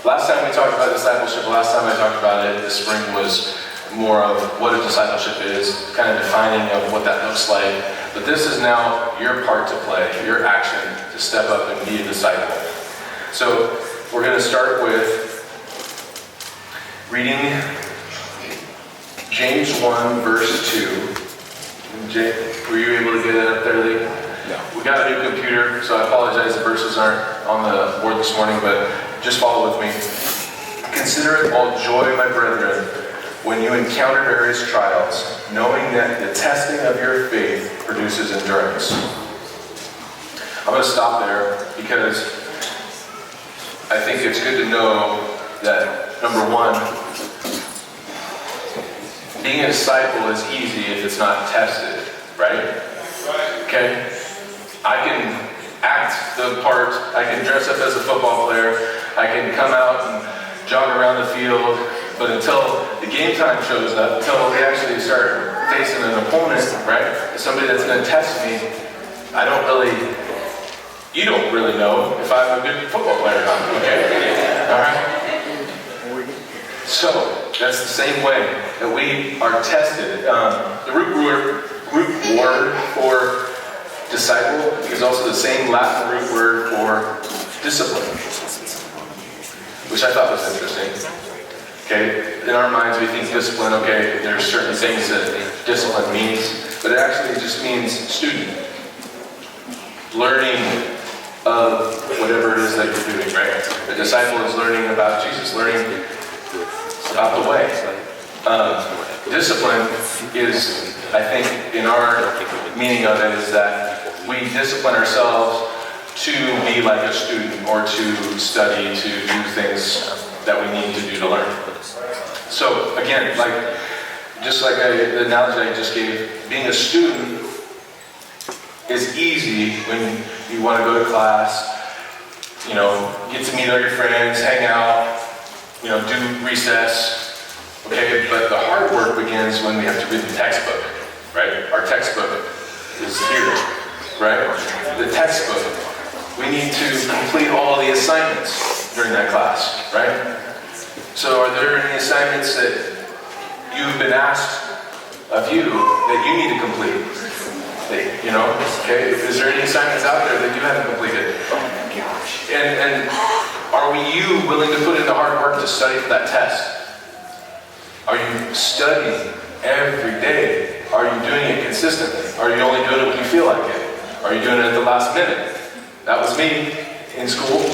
Last time we talked about discipleship, last time I talked about it this spring was more of what a discipleship is, kind of defining of what that looks like. But this is now your part to play, your action to step up and be a disciple. So we're going to start with reading James 1 verse 2. Jake, were you able to get that up there, Lee? No. We got a new computer, so I apologize the verses aren't on the board this morning, but just follow with me. Consider it all joy, my brethren, when you encounter various trials, knowing that the testing of your faith produces endurance. I'm going to stop there because I think it's good to know that, number one, being a disciple is easy if it's not tested, right? Okay? I can act the part, I can dress up as a football player, I can come out and jog around the field, but until the game time shows up, until we actually start facing an opponent, right? Somebody that's going to test me, you don't really know if I'm a good football player or not, okay? Alright? So, that's the same way that we are tested. The root word for disciple is also the same Latin root word for discipline, which I thought was interesting. Okay, in our minds we think discipline, okay, there's certain things that discipline means, but it actually just means student. Learning of whatever it is that you're doing, right? A disciple is learning about Jesus, learning about the way. Discipline is, I think, in our meaning of it, is that we discipline ourselves to be like a student or to study, to do things that we need to do to learn. So again, the analogy I just gave, being a student is easy when you want to go to class, get to meet all your friends, hang out, do recess, okay? But the hard work begins when we have to read the textbook, right? Our textbook is here, right? The textbook. We need to complete all the assignments during that class, right? So are there any assignments that you've been asked of you that you need to complete? Okay? Is there any assignments out there that you haven't completed? And are you willing to put in the hard work to study for that test? Are you studying every day? Are you doing it consistently? Are you only doing it when you feel like it? Are you doing it at the last minute? That was me in school.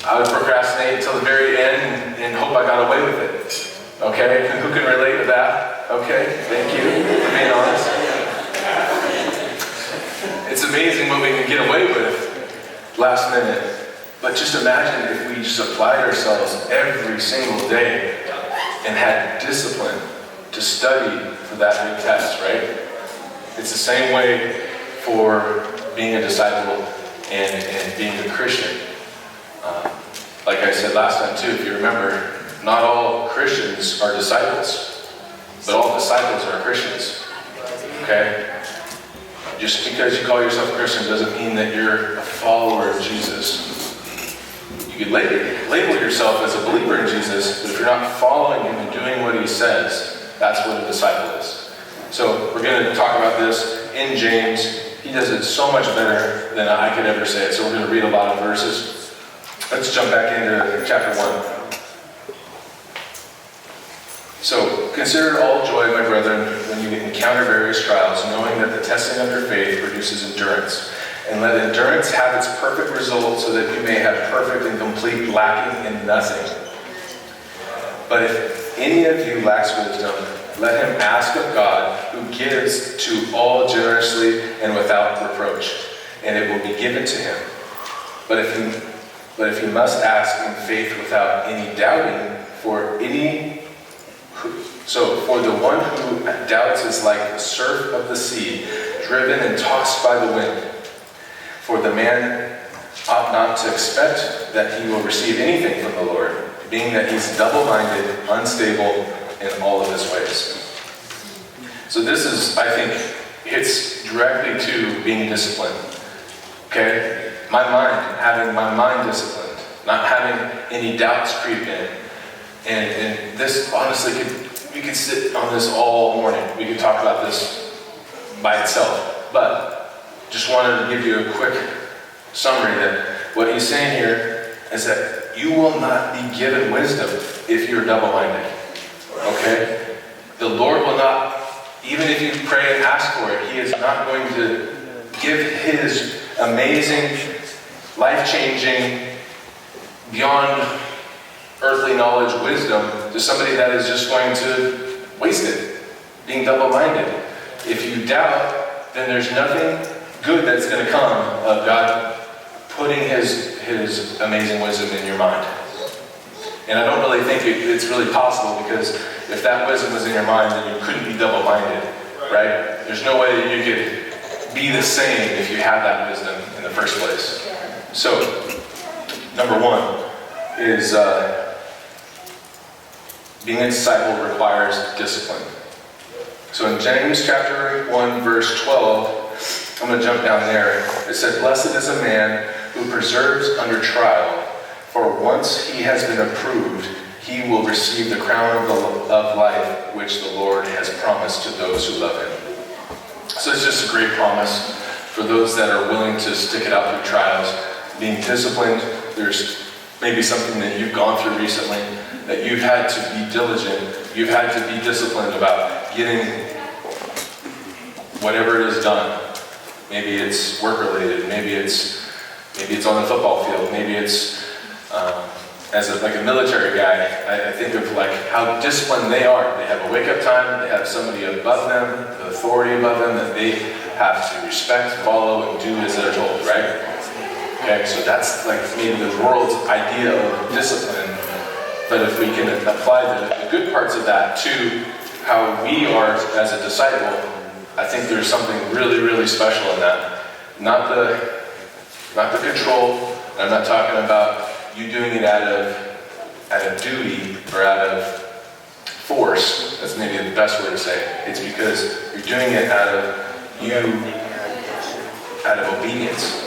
I would procrastinate until the very end and hope I got away with it. Okay? Who can relate to that? Okay? Thank you for being honest. It's amazing what we can get away with last minute. But just imagine if we just applied ourselves every single day and had discipline to study for that big test, right? It's the same way for being a disciple and being a Christian. Like I said last time too, if you remember, not all Christians are disciples, but all disciples are Christians. Okay? Just because you call yourself a Christian doesn't mean that you're a follower of Jesus. You could label yourself as a believer in Jesus, but if you're not following him and doing what he says, that's what a disciple is. So we're going to talk about this in James. He does it so much better than I could ever say it. So we're going to read a lot of verses. Let's jump back into chapter 1. So, consider it all joy, my brethren, when you encounter various trials, knowing that the testing of your faith produces endurance. And let endurance have its perfect result, so that you may have perfect and complete, lacking in nothing. But if any of you lacks wisdom, let him ask of God, who gives to all generously and without reproach, and it will be given to him. But if you must ask in faith without any doubting, for the one who doubts is like the surf of the sea, driven and tossed by the wind. For the man ought not to expect that he will receive anything from the Lord, being that he's double-minded, unstable in all of his ways. So this is, I think, hits directly to being disciplined. Okay? Having my mind disciplined not having any doubts creep in. And this, honestly, we could sit on this all morning. We could talk about this by itself. But just wanted to give you a quick summary that what he's saying here is that you will not be given wisdom if you're double-minded. Okay? The Lord will not, even if you pray and ask for it, He is not going to give His amazing, life-changing, beyond earthly knowledge wisdom to somebody that is just going to waste it, being double-minded. If you doubt, then there's nothing good that's going to come of God putting His amazing wisdom in your mind. And I don't really think it's really possible, because if that wisdom was in your mind, then you couldn't be double-minded, right? There's no way that you could be the same if you had that wisdom in the first place. So, number one is being a disciple requires discipline. So in James chapter 1, verse 12, I'm going to jump down there. It said, "Blessed is a man who perseveres under trial, for once he has been approved, he will receive the crown of life which the Lord has promised to those who love Him." So it's just a great promise for those that are willing to stick it out through trials. Being disciplined, there's maybe something that you've gone through recently, that you've had to be diligent, you've had to be disciplined about getting whatever it is done. Maybe it's work-related, maybe it's on the football field, maybe it's as a military guy, I think of like how disciplined they are. They have a wake-up time, they have somebody above them, the authority above them that they have to respect, follow, and do as they're told, right? Okay, so that's like maybe the world's idea of discipline. But if we can apply the good parts of that to how we are as a disciple, I think there's something really, really special in that. Not the control. I'm not talking about you doing it out of duty or out of force. That's maybe the best way to say it. It's because you're doing it out of obedience.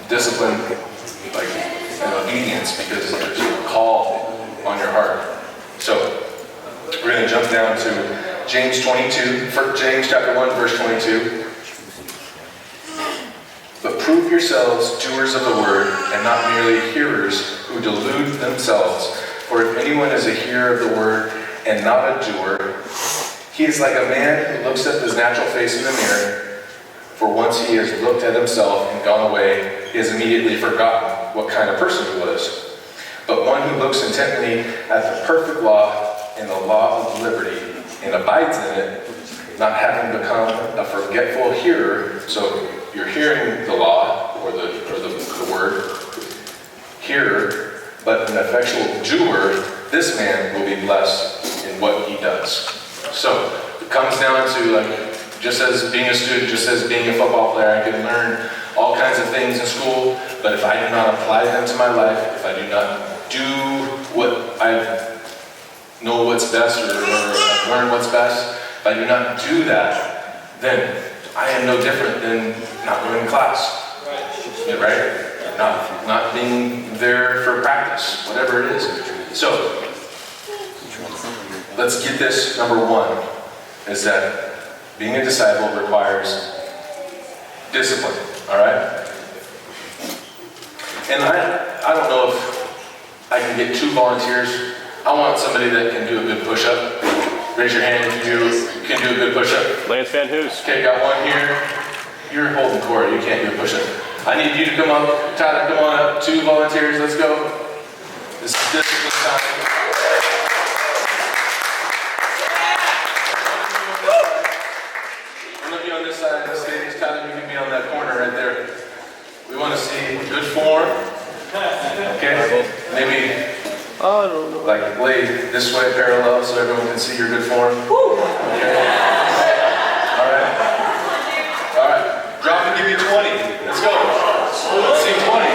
Discipline, and obedience, because there's a call on your heart. So, we're going to jump down to James 22, James chapter 1, verse 22. "But prove yourselves doers of the word, and not merely hearers who delude themselves. For if anyone is a hearer of the word and not a doer, he is like a man who looks at his natural face in the mirror. For once he has looked at himself and gone away, he has immediately forgotten what kind of person he was. But one who looks intently at the perfect law and the law of liberty and abides in it, not having become a forgetful hearer," so you're hearing the law or the word, hearer, but an effectual doer, this man will be blessed in what he does. So it comes down to just as being a student, just as being a football player, I can learn all kinds of things in school, but if I do not apply them to my life, if I do not do what I know what's best or learn what's best, if I do not do that, then I am no different than not going to class, right? Not being there for practice, whatever it is. So, let's get this. Number one is that being a disciple requires discipline, all right? And I don't know if I can get 2 volunteers. I want somebody that can do a good push-up. Raise your hand if you can do a good push-up. Lance Van Hoos. Okay, got one here. You're holding court, you can't do a push-up. I need you to come up. Tyler, come on up. 2 volunteers, let's go. This is discipline time. On this side of the stage, Tyler, you can be on that corner right there. We want to see good form. Okay? Maybe lay this way parallel so everyone can see your good form. Okay? Alright. Alright. Drop and give me 20. Let's go. Let's see 20.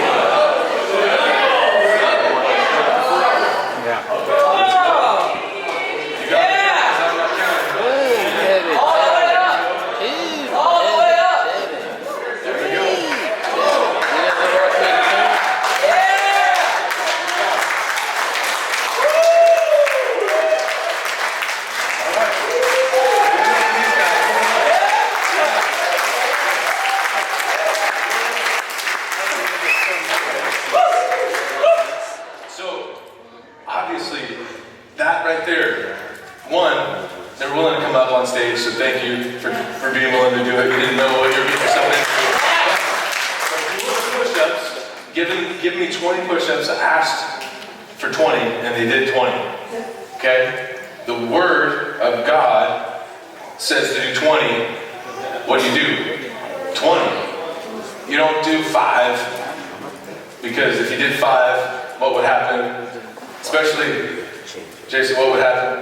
obviously, that right there, one, they're willing to come up on stage, so thank you for being willing to do it. You didn't know what you were getting yourself into. Push-ups, give me 20 push-ups. I asked for 20, and they did 20. Okay? The Word of God says to do 20. What do? 20. You don't do 5, because if you did 5, what would happen? Especially, Jason, what would happen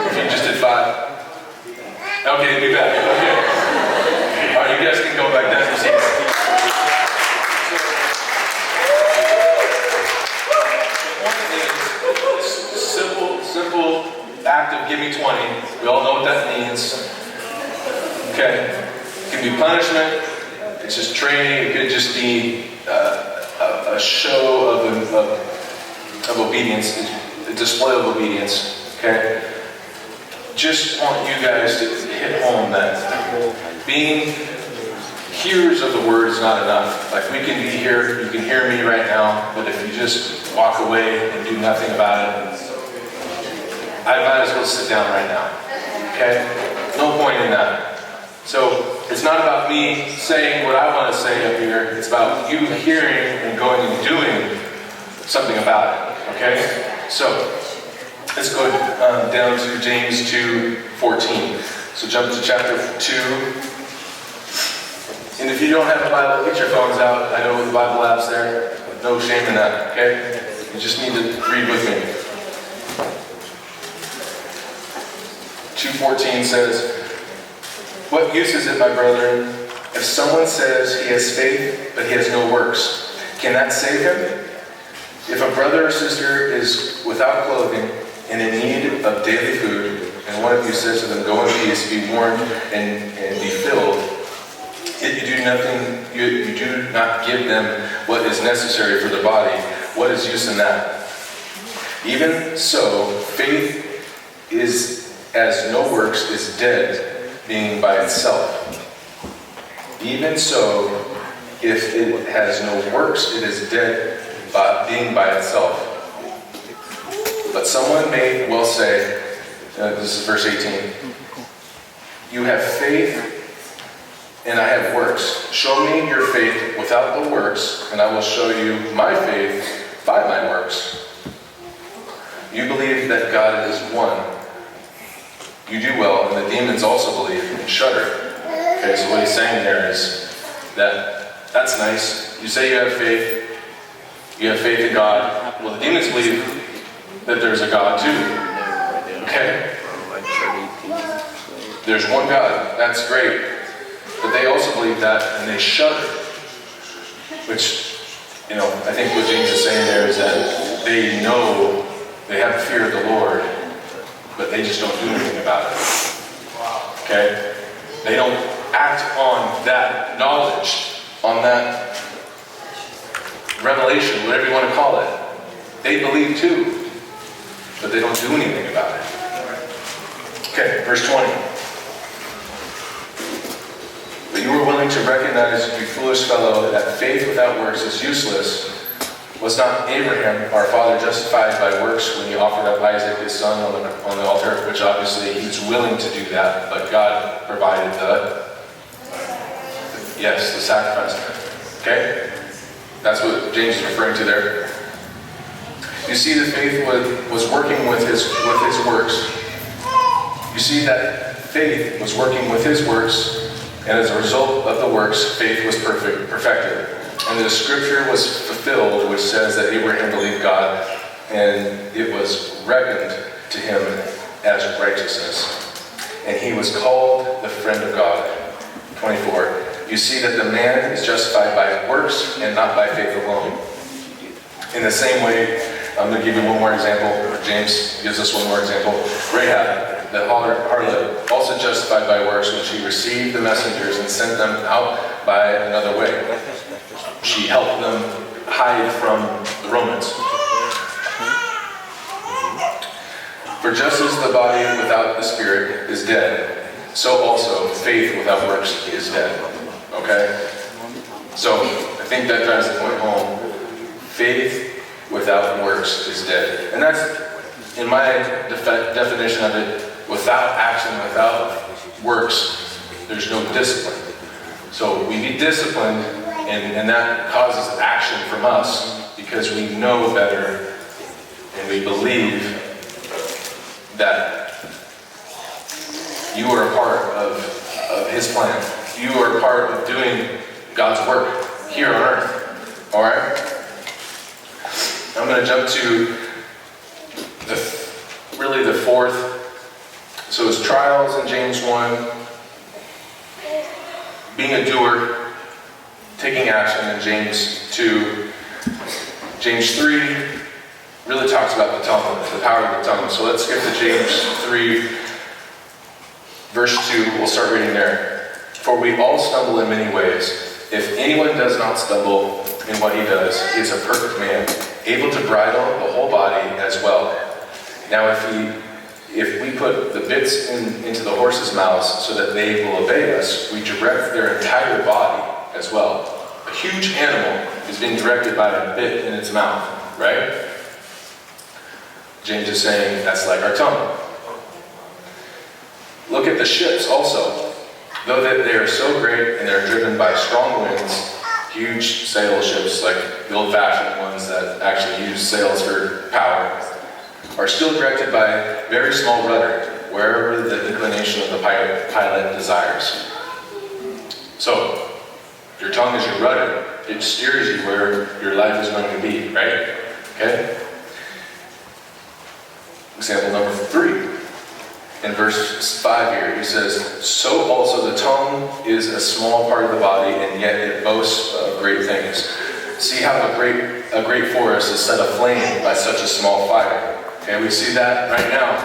if you just did 5? Okay, be back. Okay. All right, you guys can go back down to your seats. The point is, simple act of give me 20. We all know what that means. Okay. It can be punishment. It's just training. It could just be a show of obedience, a display of obedience. Okay. Just want you guys to hit home that being hearers of the word is not enough. Like, we can be here, you can hear me right now, but if you just walk away and do nothing about it, I might as well sit down right now. Okay? No point in that. So it's not about me saying what I want to say up here. It's about you hearing and going and doing something about it. Okay? So let's go down to James 2:14. So jump to chapter 2. And if you don't have a Bible, get your phones out. I know the Bible app's there. No shame in that, okay? You just need to read with me. 2:14 says, "What use is it, my brethren, if someone says he has faith, but he has no works? Can that save him? If a brother or sister is without clothing and in need of daily food, and one of you says to them, 'Go in peace, be warmed and be filled,' yet you do not give them what is necessary for the body, what is use in that? Even so, faith is as no works is dead, being by itself. Even so, if it has no works, it is dead, being by itself. But someone may well say," this is verse 18, "You have faith, and I have works. Show me your faith without the works, and I will show you my faith by my works. You believe that God is one. You do well, and the demons also believe and shudder." Okay, so what he's saying there is that that's nice. You say you have faith in God. Well, the demons believe that there's a God too. Okay? There's one God. That's great. But they also believe that, and they shudder. Which, I think what James is saying there is that they know they have the fear of the Lord, but they just don't do anything about it. Okay? They don't act on that knowledge, on that revelation, whatever you want to call it. They believe too, but they don't do anything about it. Okay, verse 20. "But you were willing to recognize, you foolish fellow, that faith without works is useless. Was not Abraham, our father, justified by works when he offered up Isaac, his son, on the altar?" Which obviously he was willing to do that, but God provided the sacrifice. Okay? That's what James is referring to there. You see that faith was working with his works. You see that faith was working with his works, and as a result of the works, faith was perfected. And the scripture was fulfilled, which says that Abraham believed God, and it was reckoned to him as righteousness. And he was called the friend of God. 24. You see that the man is justified by works and not by faith alone. In the same way, I'm going to give you one more example. James gives us one more example. Rahab, the harlot, also justified by works when she received the messengers and sent them out by another way. She helped them hide from the Romans. "For just as the body without the spirit is dead, so also faith without works is dead." Okay? So, I think that drives the point home. Faith without works is dead. And that's in my definition of it, without action, without works, there's no discipline. So we need discipline, and that causes action from us because we know better and we believe that you are a part of His plan. You are a part of doing God's work here on earth. All right? I'm going to jump to the fourth. So it's trials in James 1, being a doer, taking action in James 2. James 3 really talks about the tongue, the power of the tongue. So let's get to James 3, verse 2. We'll start reading there. For we all stumble in many ways. If anyone does not stumble in what he does, he is a perfect man, able to bridle the whole body as well. Now if we put the bits into the horses' mouths so that they will obey us, we direct their entire body as well. A huge animal is being directed by a bit in its mouth, right? James is saying that's like our tongue. Look at the ships also. Though that they are so great and they're driven by strong winds, huge sail ships like the old-fashioned ones that actually use sails for power, are still directed by a very small rudder, wherever the inclination of the pilot desires. So, your tongue is your rudder. It steers you where your life is going to be, right? Okay? Example number 3. In verse 5 here, he says, so also the tongue is a small part of the body, and yet it boasts of great things. See how a great forest is set aflame by such a small fire. Okay, we see that right now.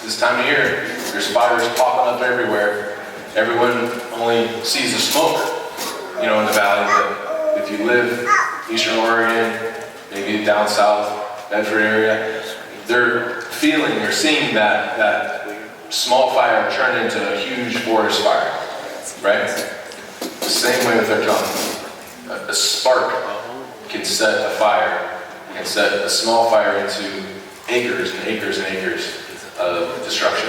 This time of year, there's fires popping up everywhere. Everyone only sees the smoke, in the valley. But if you live Eastern Oregon, maybe down south, Bedford area, they're seeing that small fire turn into a huge forest fire, right? The same way with our tongue. A spark can set a fire, can set a small fire into acres and acres and acres of destruction.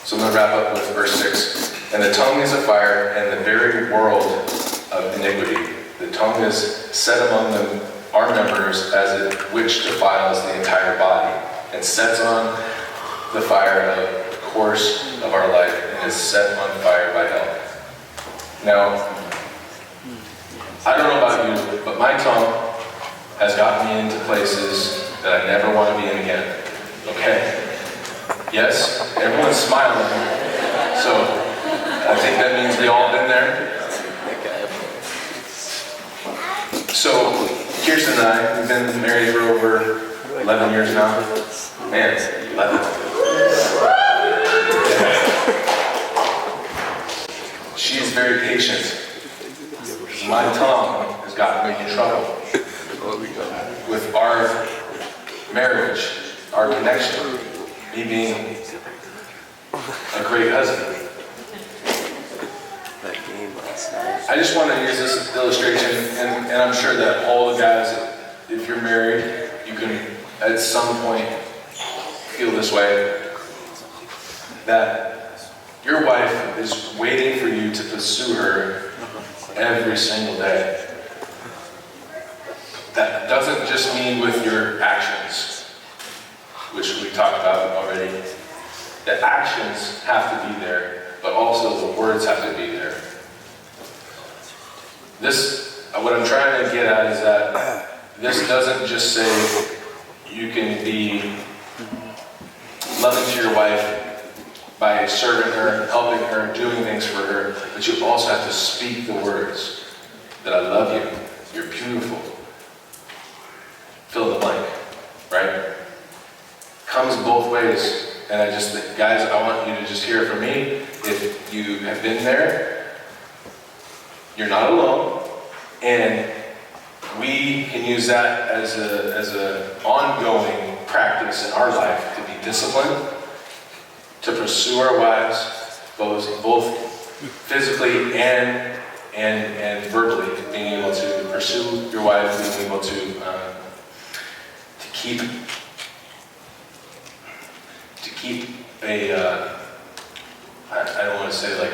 So I'm going to wrap up with verse 6. And the tongue is a fire, and the very world of iniquity. The tongue is set among our members as it which defiles the entire body, and sets on the fire of the course of our life, and is set on fire by hell. Now, I don't know about you, but my tongue has gotten me into places that I never want to be in again. Okay? Yes? Everyone's smiling. So, I think that means we all been there. So, Kirsten and I, we've been married for over 11 years now. Man, 11. She is very patient. My tongue has gotten me in trouble with our marriage, our connection, me being a great husband. I just want to use this illustration, and I'm sure that all the guys, if you're married, you can at some point feel this way, that your wife is waiting for you to pursue her every single day. That doesn't just mean with your actions, which we talked about already. The actions have to be there, but also the words have to be there. What I'm trying to get at is that this doesn't just say you can be loving to your wife by serving her, helping her, doing things for her, but you also have to speak the words that I love you, you're beautiful. Fill in the blank, right? Comes both ways. And guys, I want you to just hear it from me. If you have been there, you're not alone. And we can use that as an ongoing practice in our life to be disciplined, to pursue our wives, both physically and verbally, being able to pursue your wife, being able to keep a, I don't want to say like,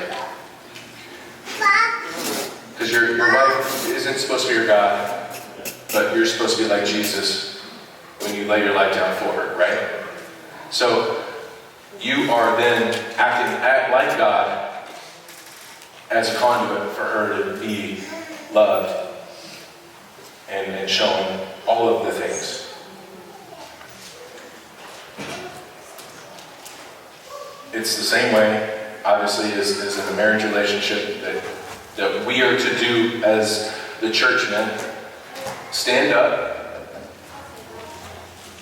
because your wife isn't supposed to be your God, but you're supposed to be like Jesus when you lay your life down for her, right? So you are then acting like God as a conduit for her to be loved and shown all of the things. It's the same way, obviously, as in a marriage relationship that we are to do as the churchmen. Stand up,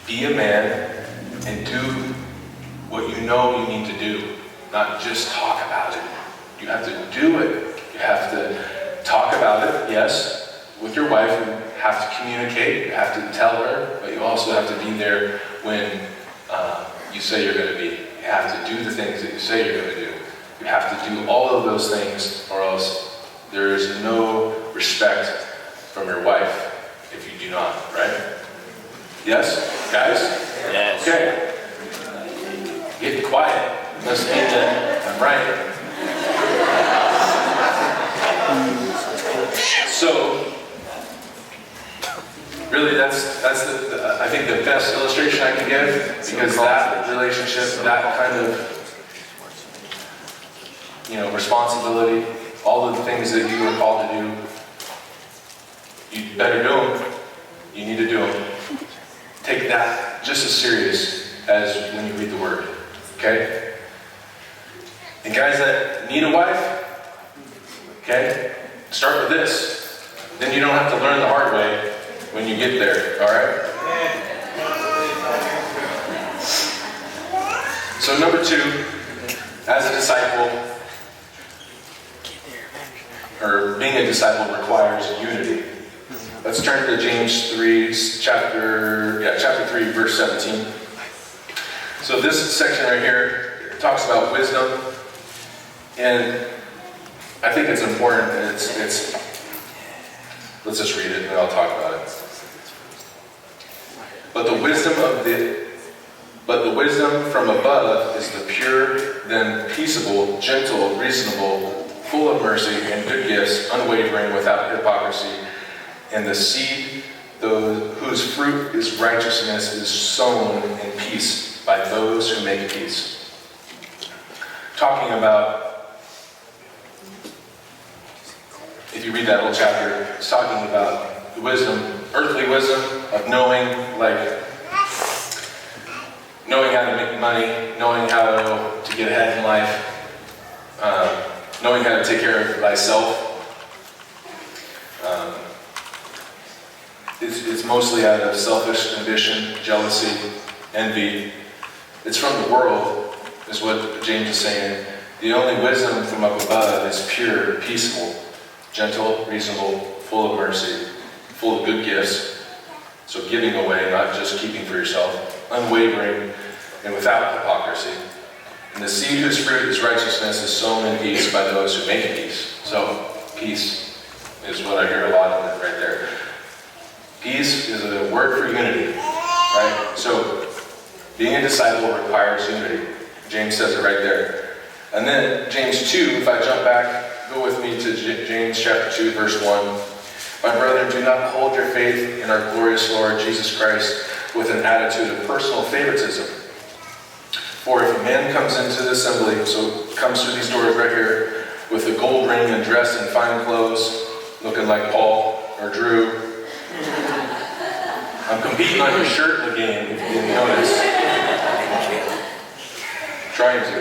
be a man, and do what you know you need to do. Not just talk about it. You have to do it. You have to talk about it, yes, with your wife. You have to communicate. You have to tell her, but you also have to be there when you say you're going to be. You have to do the things that you say you're going to do. You have to do all of those things, or else there is no respect from your wife if you do not, right? Yes, guys? Yes. Okay. Get quiet. Must mean that I'm right. So, really, that's the I think the best illustration I can give, because that relationship, that kind of responsibility, all of the things that you were called to do, you better do them. You need to do them. Take that just as serious as when you read the Word. Okay? And guys that need a wife, okay, start with this. Then you don't have to learn the hard way when you get there, alright? So number 2, as a disciple, or being a disciple requires unity. Let's turn to James 3, chapter 3, verse 17. So this section right here talks about wisdom, and I think it's important. Let's just read it and I'll talk about it. But the wisdom from above is the pure, then peaceable, gentle, reasonable, full of mercy and good gifts, unwavering, without hypocrisy. And the seed, whose fruit is righteousness, is sown in peace by those who make peace. Talking about, if you read that whole chapter, it's talking about the wisdom, earthly wisdom of knowing how to make money, knowing how to get ahead in life, knowing how to take care of thyself. It's mostly out of selfish ambition, jealousy, envy. It's from the world, is what James is saying. The only wisdom from up above is pure, peaceful, gentle, reasonable, full of mercy, full of good gifts. So giving away, not just keeping for yourself, unwavering, and without hypocrisy. And the seed whose fruit is righteousness is sown in peace by those who make peace. So, peace is what I hear a lot of it right there. Peace is a word for unity, right? So, being a disciple requires unity. James says it right there. And then, James 2, if I jump back, go with me to James chapter 2, verse 1. My brethren, do not hold your faith in our glorious Lord Jesus Christ with an attitude of personal favoritism. For if a man comes into the assembly, so comes through these doors right here, with a gold ring and dressed in fine clothes, looking like Paul or Drew. I'm competing on your shirt again, if you didn't notice. Trying to.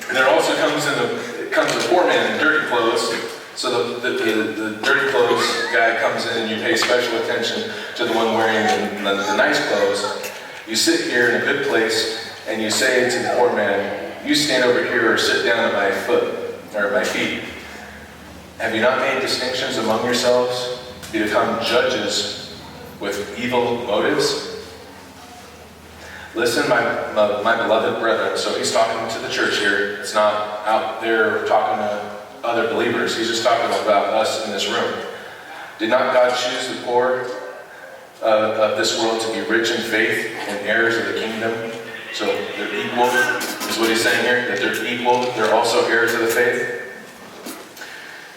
And there also comes a poor man in dirty clothes. So the dirty clothes guy comes in and you pay special attention to the one wearing the nice clothes. You sit here in a good place and you say to the poor man, you stand over here or sit down at my feet. Have you not made distinctions among yourselves to become judges with evil motives? Listen, my beloved brethren. So he's talking to the church here. It's not out there talking to other believers. He's just talking about us in this room. Did not God choose the poor of this world to be rich in faith and heirs of the kingdom. So they're equal, is what he's saying here, that they're equal. They're also heirs of the faith.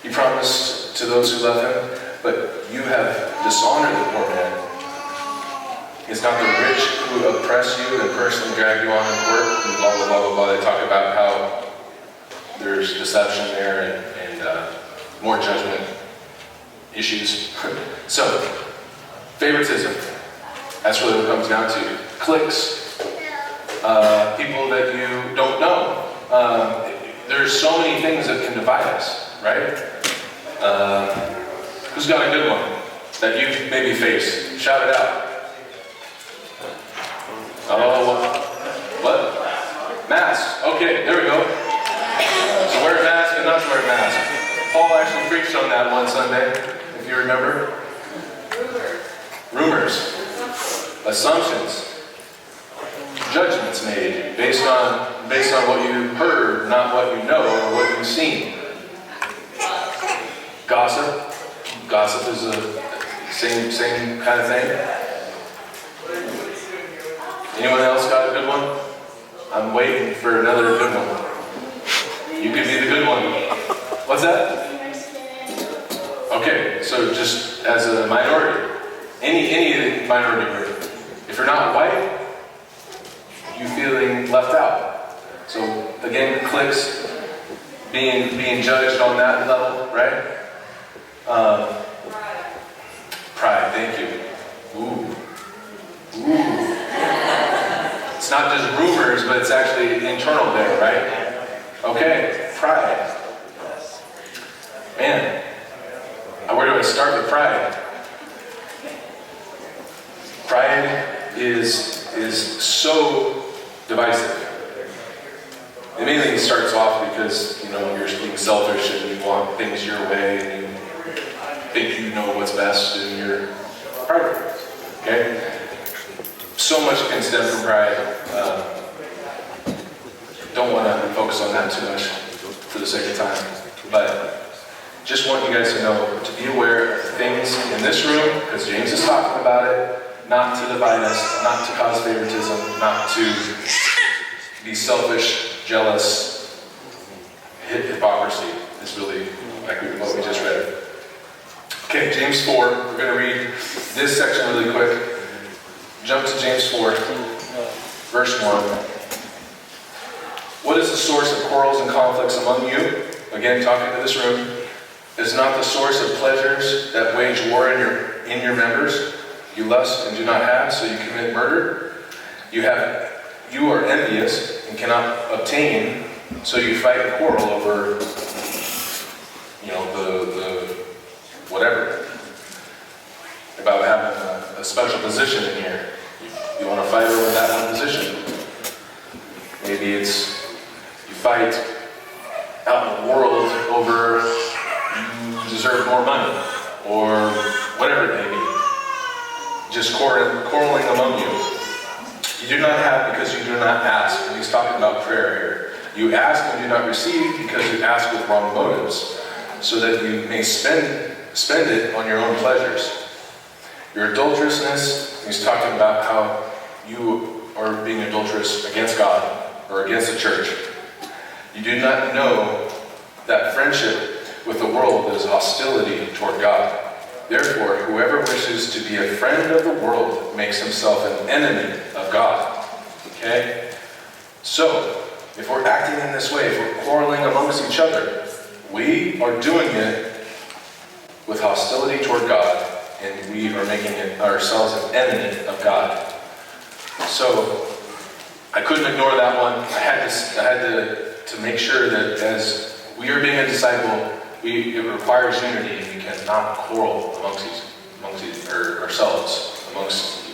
He promised to those who love him, but you have dishonored the poor man. It's not the rich who oppress you and personally drag you on in court, and blah, blah, blah, blah, blah. They talk about how there's deception there and more judgment issues. So, favoritism. That's really what it comes down to. Cliques. People that you don't know. There's so many things that can divide us, right? Who's got a good one that you've maybe faced? Shout it out. Oh, what? Mask. Okay, there we go. So wear a mask and not to wear a mask. Paul actually preached on that one Sunday, if you remember. Rumors. Assumptions. Judgments made based on what you heard, not what you know or what you've seen. Gossip. Gossip is the same kind of thing. Anyone else got a good one? I'm waiting for another good one. You could be the good one. What's that? Okay, so just as a minority, any minority group. If you're not white, you feeling left out. So again, cliques, being judged on that level, right? Pride, thank you. Ooh. It's not just rumors, but it's actually internal there, right? Okay, pride. Man, where do I start with pride? Pride is so divisive. Immediately it starts off because, you're being selfish and you want things your way and you think you know what's best and you're prideful. Okay? So much can stem from pride. Don't want to focus on that too much for the sake of time. But just want you guys to know, to be aware of things in this room, because James is talking about it, not to divide us, not to cause favoritism, not to be selfish, jealous. Hypocrisy is really like what we just read. Okay, James 4. We're going to read this section really quick. Jump to James 4, verse 1. What is the source of quarrels and conflicts among you? Again, talking to this room. Is not the source of pleasures that wage war in your members? You lust and do not have, so you commit murder. You are envious and cannot obtain, so you fight and quarrel over, the whatever. About having a special position in here. You want to fight over that one position. Maybe it's you fight out in the world over you deserve more money or whatever it may be. Just quarreling among you. You do not have because you do not ask. And he's talking about prayer here. You ask and do not receive because you ask with wrong motives, so that you may spend it on your own pleasures. Your adulterousness, he's talking about how you are being adulterous against God or against the church. You do not know that friendship with the world is hostility toward God. Therefore, whoever wishes to be a friend of the world makes himself an enemy of God. Okay? So, if we're acting in this way, if we're quarreling amongst each other, we are doing it with hostility toward God, and we are making ourselves an enemy of God. So, I couldn't ignore that one. I had to make sure that as we are being a disciple, it requires unity, and we cannot quarrel amongst ourselves, amongst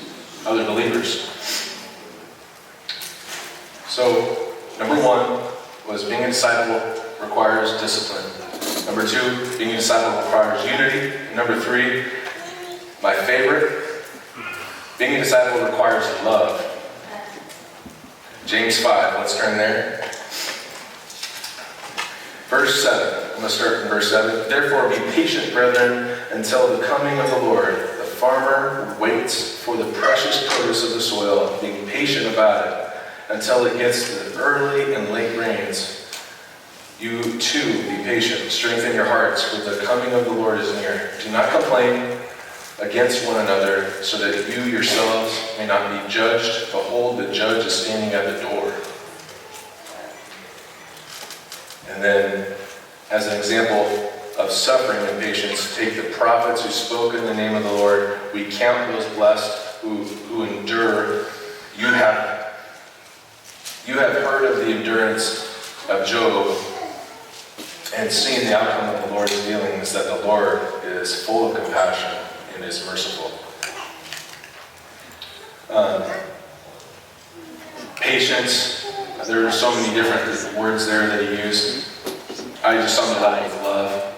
other believers. So, number one was being a disciple requires discipline. Number two, being a disciple requires unity. Number three, my favorite, being a disciple requires love. James 5, let's turn there. Verse 7, I'm going to start in verse 7. Therefore be patient, brethren, until the coming of the Lord. The farmer waits for luscious produce of the soil, being patient about it, until it gets to the early and late rains. You too be patient, strengthen your hearts, for the coming of the Lord is near. Do not complain against one another, so that you yourselves may not be judged. Behold, the judge is standing at the door. And then, as an example of suffering and patience, take the prophets who spoke in the name of the Lord. We count those blessed who endure. You have heard of the endurance of Job and seen the outcome of the Lord's dealings, that the Lord is full of compassion and is merciful. Patience, there are so many different words there that he used. I just summed it up with love.